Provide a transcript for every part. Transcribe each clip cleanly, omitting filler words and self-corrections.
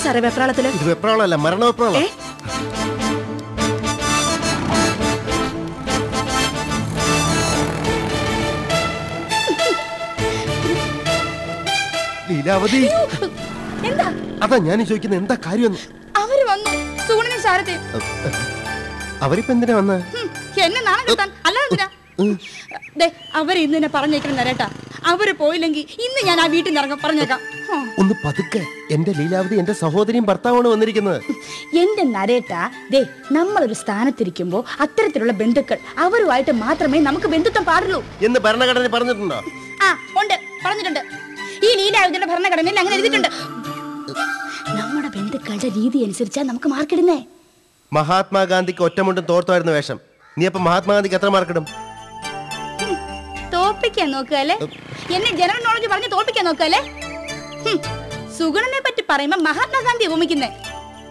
സാറേ വെപ്രാളത്തില്? ഇത് വെപ്രാളല്ല, മരണ വെപ്രാളം. ലീലാവതി, എന്താ? അതാ ഞാൻ ചോദിക്കുന്നത്, എന്താ കാര്യം? അവര് വന്നു, സുഗുണനും ശാരദയും. അവരിപ്പോ എന്തിനാ വന്ന? എന്നെ നാണം കെടുത്താൻ, അല്ലാതെന്തിനാ? അവര് ഇന്ന് എന്നെ പറഞ്ഞേക്കണം നരേട്ടാ. അവര് പോയില്ലെങ്കിൽ ഇന്ന് ഞാൻ ആ വീട്ടിൽ നിന്ന് ഇറങ്ങാൻ പറഞ്ഞേക്കാം. ഒന്ന് പതുക്കെ. എന്റെ ലീലാവതി എന്റെ സഹോദരിയും ഭർത്താവാണ് വന്നിരിക്കുന്നത്. എന്റെ നരേട്ടാ, നമ്മളൊരു സ്ഥാനത്തിരിക്കുമ്പോ അത്തരത്തിലുള്ള ബന്ധുക്കൾ അവരുമായിട്ട് മാത്രമേ നമുക്ക് ബന്ധുത്വം പാടുള്ളൂ എന്ന് ഭരണഘടന പറഞ്ഞിട്ടുണ്ടോ? ആ ഉണ്ട്, പറഞ്ഞിട്ടുണ്ട്. ഈ ലീലാവതിയുടെ ഭരണഘടനയിൽ അങ്ങനെ എഴുതിയിട്ടുണ്ട്. നമ്മുടെ ബന്ധുക്കളുടെ രീതി അനുസരിച്ചാ നമുക്ക് മാർക്കിടുന്നേ. മഹാത്മാഗാന്ധിക്ക് ഒറ്റമുണ്ടും തോർത്തായിരുന്നു വേഷം. നീ അപ്പൊ മഹാത്മാഗാന്ധിക്ക് എത്ര മാർക്കിടും? തോപ്പിക്കാൻ നോക്കുകയല്ലേ? എന്നെ ജനറൽ നോളജ് പറഞ്ഞ് തോപ്പിക്കാൻ നോക്കുകയല്ലേ? സുഗുണനെ പറ്റി പറയുമ്പോ മഹാത്മാഗാന്ധി ഉപമിക്കുന്നേ.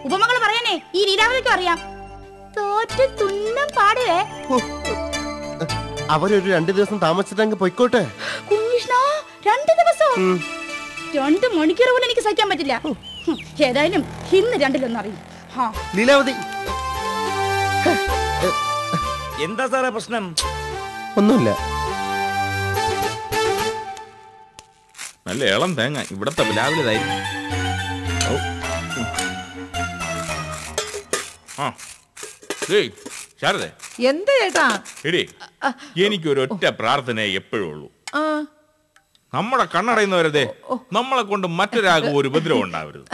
ഉപമകൾ പറയാനേ ഈ ലീലാവതിക്കും അറിയാം. തോറ്റ് തുന്നം പാടുവേ. അവരൊരു 2 ദിവസം താമസിച്ചിട്ടങ്ങ് പൊയ്ക്കോട്ടെ. 2 ദിവസം? 2 മണിക്കൂർ പോലും എനിക്ക് സഹിക്കാൻ പറ്റില്ല. ഏതായാലും ഇന്ന് 2-1 അറിയും. ലീലാവതി, എന്താ സാറേ പ്രശ്നം? ഒന്നുമില്ല. നല്ല ഇളം തേങ്ങ ഇവിടത്തെ രാവിലെ. ശാരദ, എന്താ ചേട്ടാ? എടേ, എനിക്കൊരൊറ്റ പ്രാർത്ഥന എപ്പോഴും ഉള്ളൂ. നമ്മുടെ കണ്ണടയുന്നവരതെ നമ്മളെ കൊണ്ട് മറ്റൊരാൾക്കും ഒരു ഉപദ്രവം ഉണ്ടാവരുത്.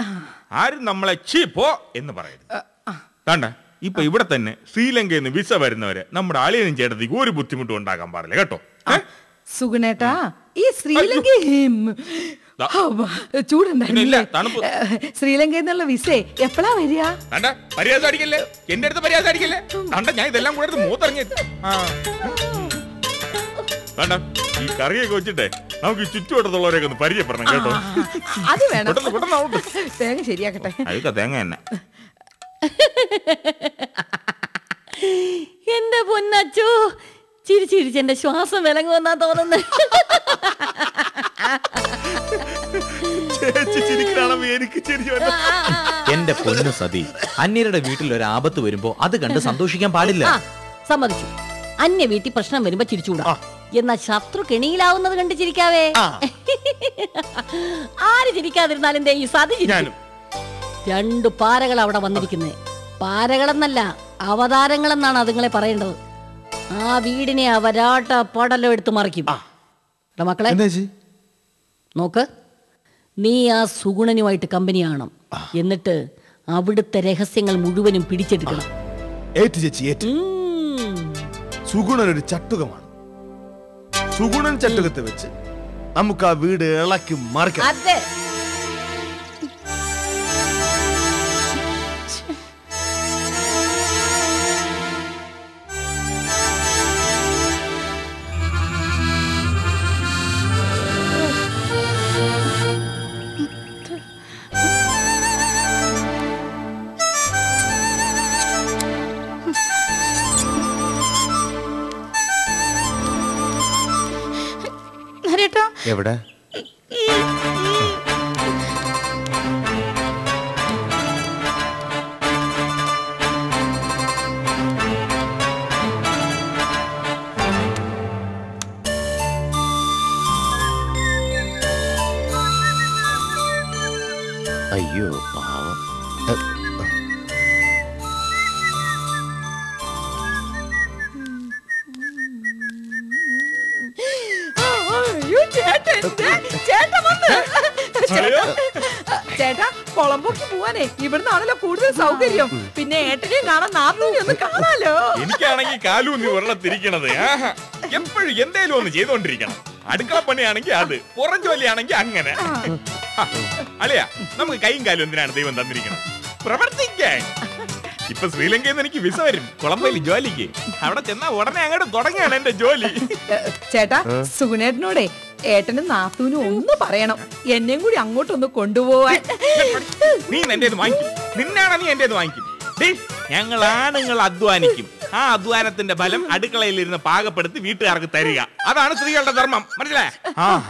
ആരും നമ്മളെ ചീ പോ എന്ന് പറയരുത്. കണ്ട, ഇപ്പൊ ഇവിടെ തന്നെ ശ്രീലങ്കയിൽ നിന്ന് വിസ വരുന്നവരെ നമ്മുടെ അളിയനും ചേട്ടത്തിക്ക് ഒരു ബുദ്ധിമുട്ടും ഉണ്ടാക്കാൻ പാടില്ല കേട്ടോ. സുഗുണേട്ടാ, ഈ ശ്രീലങ്ക ചൂടുണ്ടായിരുന്നില്ലേ? ശ്രീലങ്കയിൽ നിന്നുള്ള വിസ എപ്പോഴാ വരിക? പരിഹാസം അടിക്കല്ലേ, എന്റെ അടുത്ത് പരിഹാസം അടിക്കല്ലേ. കണ്ട, ഞാൻ ഇതെല്ലാം കൂടെ എടുത്ത് മൂത്തിറങ്ങി. കണ്ട, ഈ കറിയൊക്കെ വെച്ചിട്ടേ നമുക്ക് ചുറ്റുവട്ടത്തുള്ളവരെയൊക്കെ ഒന്ന് പരിചയപ്പെടണം കേട്ടോ. അത് വേണം. തേങ്ങ ശരിയാക്കട്ടെ. അതൊക്കെ തേങ്ങ തന്നെ. എന്റെ പൊന്നച്ചോ, ചിരിച്ചിരിച്ചെന്റെ ശ്വാസം വിലങ്ങുവെന്നാ തോന്നുന്നത്. എന്റെ പൊന്നു സതി, അന്യരുടെ വീട്ടിൽ ഒരു ആപത്ത് വരുമ്പോ അത് കണ്ട് സന്തോഷിക്കാൻ പാടില്ല. സമ്മതിച്ചു. അന്യ വീട്ടിൽ പ്രശ്നം വരുമ്പോ ചിരിച്ചുകൂടാ. എന്നാ ശത്രു കെണിയിലാവുന്നത് കണ്ട് ചിരിക്കാവേ. ആര് ചിരിക്കാതിരുന്നാലും ഈ സതി ചിരിക്കും. 2 പാരകൾ അവിടെ വന്നിരിക്കുന്നേ. പാരകളെന്നല്ല, അവതാരങ്ങളെന്നാണ് അതുങ്ങളെ പറയേണ്ടത്. ആ വീടിനെ അവരാട്ട പടലം എടുത്ത് മറിക്കും. മക്കളെ നോക്ക്, നീ ആ സുഗുണനുമായിട്ട് കമ്പനി ആവണം. എന്നിട്ട് അവിടുത്തെ രഹസ്യങ്ങൾ മുഴുവനും പിടിച്ചെടുക്കണം. സുഗുണൻ ഒരു ചട്ടുകമാണ്. സുഗുണൻ ചട്ടുകത്തെ വെച്ച് നമുക്ക് ആ വീട് ഇളക്കി മറിക്കാം. എവിടെ? അയ്യോ പാവം. ചേട്ടാ, കൊളംബോക്ക് പോവാനേ ഇവിടുന്നാണല്ലോ കൂടുതൽ സൗകര്യം. പിന്നെ ഏട്ടനെയും കാണാൻ, നാത്തൂനെ ഒന്ന് കാണാലോ. എനിക്കാണെങ്കിൽ കാലൂന്നി വെള്ളത്തിരിക്കണത് എപ്പോഴും എന്തേലും ഒന്ന് ചെയ്തോണ്ടിരിക്കണം. അടുക്കള പണിയാണെങ്കിൽ അത്, പുറം ജോലിയാണെങ്കിൽ അങ്ങനെ. അല്ലയാ, നമുക്ക് കൈയും കാലും എന്തിനാണ് ദൈവം തന്നിരിക്കണം? പ്രവർത്തിക്കാൻ. ഇപ്പൊ ശ്രീലങ്കയിൽ നിന്ന് എനിക്ക് വിസ വരും കൊളംബോയിൽ ജോലിക്ക്. അവിടെ ചെന്നാ ഉടനെ അങ്ങോട്ട് തുടങ്ങിയാണ് എന്റെ ജോലി. ചേട്ടാ, സുഗുണേട്ടനോടെ ഏട്ടനും നാത്തൂനും ഒന്ന് പറയണം, എന്നെയും കൂടി അങ്ങോട്ടൊന്ന് കൊണ്ടുപോവാൻ. നീ എന്റേത് വാങ്ങിക്കും, നിന്നാണ് നീ എന്റേത് വാങ്ങിക്കും. ഞങ്ങൾ ആണുങ്ങൾ അധ്വാനിക്കും. ആ അധ്വാനത്തിന്റെ ഫലം അടുക്കളയിലിരുന്ന് പാകപ്പെടുത്തി വീട്ടുകാർക്ക് തരിക. അതാണ് സ്ത്രീകളുടെ ധർമ്മം. മനസ്സിലായ?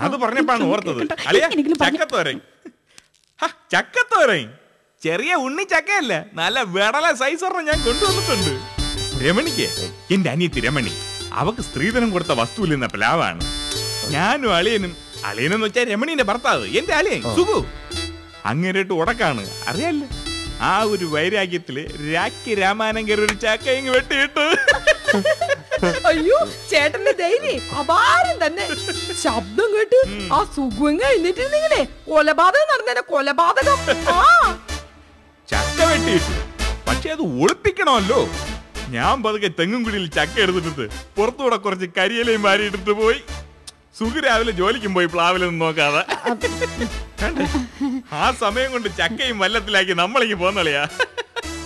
അത് പറഞ്ഞപ്പോഴാണ് ഓർത്തത്. അളിയ, ചക്കത്തോരൻ. ചക്കത്തോരൻ ചെറിയ ഉണ്ണി ചക്കയല്ല, നല്ല വെടല സൈസ് ഒരെണ്ണം ഞാൻ കൊണ്ടുവന്നിട്ടുണ്ട്. രമണിക്ക്, എന്റെ അനിയത്തി രമണി, അവക്ക് സ്ത്രീധനം കൊടുത്ത വസ്തുവിൽ നിന്ന പ്ലാവാണ്. ഞാനും അളിയനെന്ന് വെച്ചാൽ രമണീന്റെ ഭർത്താവ്, എന്റെ അളിയൻ സുഖു അങ്ങേരിട്ട് ഉടക്കാണ്, അറിയാലോ. ആ ഒരു വൈരാഗ്യത്തില് രാഖി രാമാനങ്കർ ഒരു ചക്ക ഇങ്ങ് വെട്ടിയിട്ട്. അയ്യോ, ചേട്ടന്റെ ധൈര്യം അപാരം തന്നെ. ശബ്ദം കേട്ട് ആ സുഖം കഴിഞ്ഞിട്ടിരുന്നിങ്ങനെ കൊലപാതകം നടന്നേനെ, കൊലപാതകം. ചക്ക വെട്ടിയിട്ട്, പക്ഷെ അത് ഒളിപ്പിക്കണമല്ലോ. ഞാൻ പതുക്കെ തെങ്ങുംകുടിയിൽ ചക്ക എടുത്തിട്ട് പുറത്തുകൂടെ കുറച്ച് കരിയിലയും മാറിയിട്ടിട്ട് പോയി. സുഖു രാവിലെ ജോലിക്കും പോയി പ്ലാവിലൊന്നും നോക്കാതെ. ആ സമയം കൊണ്ട് ചക്കയും വല്ലത്തിലാക്കി നമ്മളിങ്ങ് പോന്നളിയാ.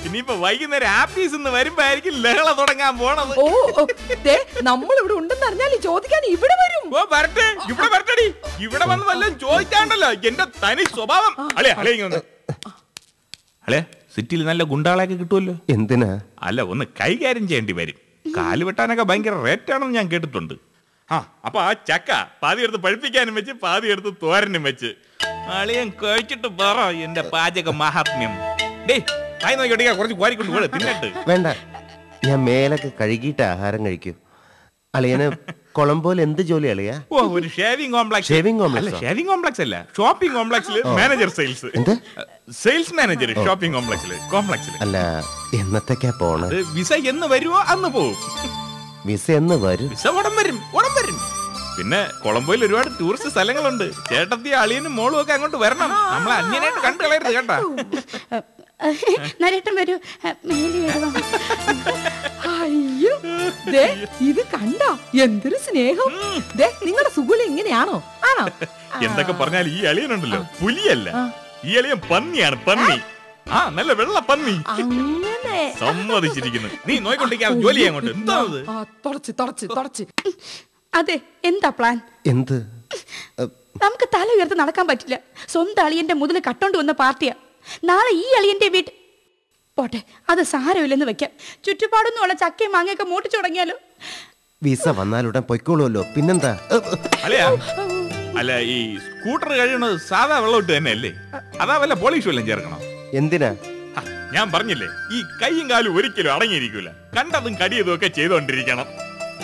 ഇനിയിപ്പോ വൈകുന്നേരം ആപ്പീസ് വരുമ്പോ ആയിരിക്കും ലഹള തുടങ്ങാൻ പോണത്. ഓ, നമ്മൾ ഇവിടെ ഉണ്ടെന്ന് അറിഞ്ഞാൽ ചോദിക്കാൻ ഇവിടെ വരും. ഓ വരട്ടെ, ഇവിടെ വരട്ടെടി. ഇവിടെ വന്ന് വല്ലതും ചോദിക്കാണ്ടല്ലോ, എന്റെ തനി സ്വഭാവം. അളിയാ സിറ്റിയിൽ നല്ല ഗുണ്ടാളൊക്കെ കിട്ടുമല്ലോ. എന്തിനാ? അല്ല, ഒന്ന് കൈകാര്യം ചെയ്യേണ്ടി വരും. കാല് വെട്ടാനൊക്കെ ഭയങ്കര റേറ്റാണെന്ന് ഞാൻ കേട്ടിട്ടുണ്ട്. അപ്പൊ ആ ചക്ക പാതി എടുത്ത് പഴുപ്പിക്കാനും വെച്ച് പാതി എടുത്ത് തോരനും വെച്ച് അളിയൻ കഴിച്ചിട്ട് പറ എന്റെ പാചക മഹാത്മ്യം. കായ് നോക്കിയോട്ടിക്കാ, കുറച്ച് കോരിക്കൊണ്ട് പോട് തിന്നിട്ട്. വേണ്ട, ഞാൻ മേലൊക്കെ കഴുകിയിട്ട് ആഹാരം കഴിക്കൂ. അളിയന് കൊളംബോയിൽ എന്ത് ജോലി അളിയാ? ഓ, ഒരു ഷേവിംഗ് കോംപ്ലക്സ്. ഷേവിംഗ് കോംപ്ലക്സ് അല്ല, ഷോപ്പിംഗ് കോംപ്ലക്സിൽ manager sales. Sales manager shopping കോംപ്ലക്സിൽ. അല്ല, എന്നത്തേക്കാ പോണത്? വിസ എന്ന് വരുമോ അന്ന് പോവും. വിസ എന്ന് വരും? വിസ ഉടൻ വരും. പിന്നെ കൊളംബോയിൽ ഒരുപാട് ടൂറിസ്റ്റ് സ്ഥലങ്ങളുണ്ട്. ചേട്ടത്തി അളിയനും മോളും ഒക്കെ അങ്ങോട്ട് വരണം. നമ്മളെ അന്യനായിട്ട് കണ്ടു കളയരുത് കേട്ടാ. നരേട്ടൻ വരൂ, മേലി വരുവാ. അയ്യോ, ഇത് കണ്ട എന്തൊരു സ്നേഹം. നിങ്ങളുടെ സുഖുലി ഇങ്ങനെയാണോ? ആണോ? എന്തൊക്കെ പറഞ്ഞാൽ ഈ അളിയനുണ്ടല്ലോ പുലിയല്ല, ഈ അളിയൻ പന്നിയാണ്. പന്നി, നല്ല വെള്ള പന്നി. സമ്മതിച്ചിരിക്കുന്നു. നീ നോയിക്കൊണ്ടിരിക്കാതെ ജോലി അങ്ങോട്ട്. എന്താ തുടച്ച്. അതെ, എന്താ പ്ലാൻ? എന്ത്? നമുക്ക് തല ഉയർത്ത് നടക്കാൻ പറ്റില്ല. സ്വന്തം അളിയന്റെ മുതൽ കട്ടോണ്ട് വന്ന പാർട്ടിയാ. നാളെ ഈ അളിയന്റെ വീട്ടിൽ പോട്ടെ, അത് സാരമില്ലെന്ന് വെക്കാം. ചുറ്റുപാടൊന്നും ഉള്ള ചക്കയും മാങ്ങയൊക്കെ മൂട്ടിച്ചു തുടങ്ങിയാലോ. വിസ വന്നാലുടൻ പൊയ്ക്കോളൂല്ലോ, പിന്നെന്താ? അല്ല, ഈ സ്കൂട്ടർ കഴിയണത് സാധാ വെള്ളമിട്ട് തന്നെ അല്ലേ? അതാ വല്ല പോളിഷ് വല്ലതും ചേർക്കണോ? എന്തിനാ? ഞാൻ പറഞ്ഞില്ലേ, ഈ കൈയും കാലും ഒരിക്കലും അടങ്ങിയിരിക്കൂല. കണ്ടതും കടിയതും ഒക്കെ ചെയ്തോണ്ടിരിക്കണം.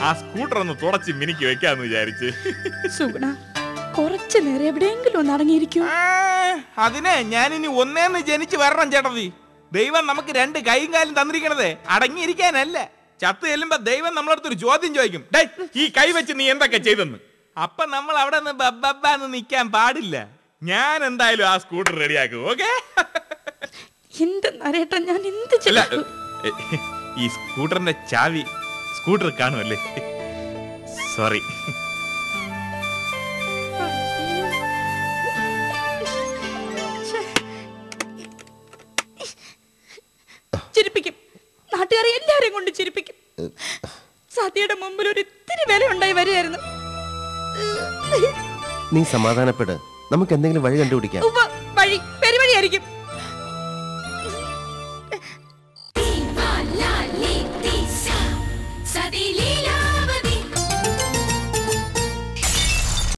ആ സ്കൂട്ടർ ഒന്ന് തുടച്ച് മിനിക്ക് വെക്കാന്ന് വിചാരിച്ച്. സുഗുണ, കുറച്ചു നേരം എവിടെയെങ്കിലും ഒന്ന് അടങ്ങിയിരിക്കൂ. അതിനെ ഞാനിനി ഒന്നേന്ന് ജനിച്ചു വരണം ചേട്ടത്തി. ദൈവം നമുക്ക് 2 കൈയും കാലും തന്നിരിക്കണതേ അടങ്ങിയിരിക്കാനല്ല. ചത്ത് ചെല്ലുമ്പോ ദൈവം നമ്മളടുത്തൊരു ചോദ്യം ചോദിക്കും, ഈ കൈ വെച്ച് നീ എന്തൊക്കെ ചെയ്തെന്ന്. അപ്പൊ നമ്മൾ അവിടെ നിന്ന് ബബ്ബാന്ന് നിക്കാൻ പാടില്ല. ഞാൻ എന്തായാലും ആ സ്കൂട്ടർ റെഡിയാക്കും. ഓക്കെ? എന്ത് നരേട്ടൻ, ഞാൻ എന്ത് ചെയ്യും? ഈ സ്കൂട്ടറിന്റെ ചാവി സ്കൂട്ടർ കാണുമല്ലേ? സോറി. ചിരിപ്പിക്കും, നാട്ടുകാരെ എല്ലാരെയും കൊണ്ട് ചിരിപ്പിക്കും. സത്യയുടെ മുമ്പിൽ ഒരു ഇത്തിരി വില ഉണ്ടായി വരികയായിരുന്നു. നീ സമാധാനപ്പെട്, നമുക്ക് എന്തെങ്കിലും വഴി കണ്ടുപിടിക്കാം. വഴി പെരുവഴിയായിരിക്കും.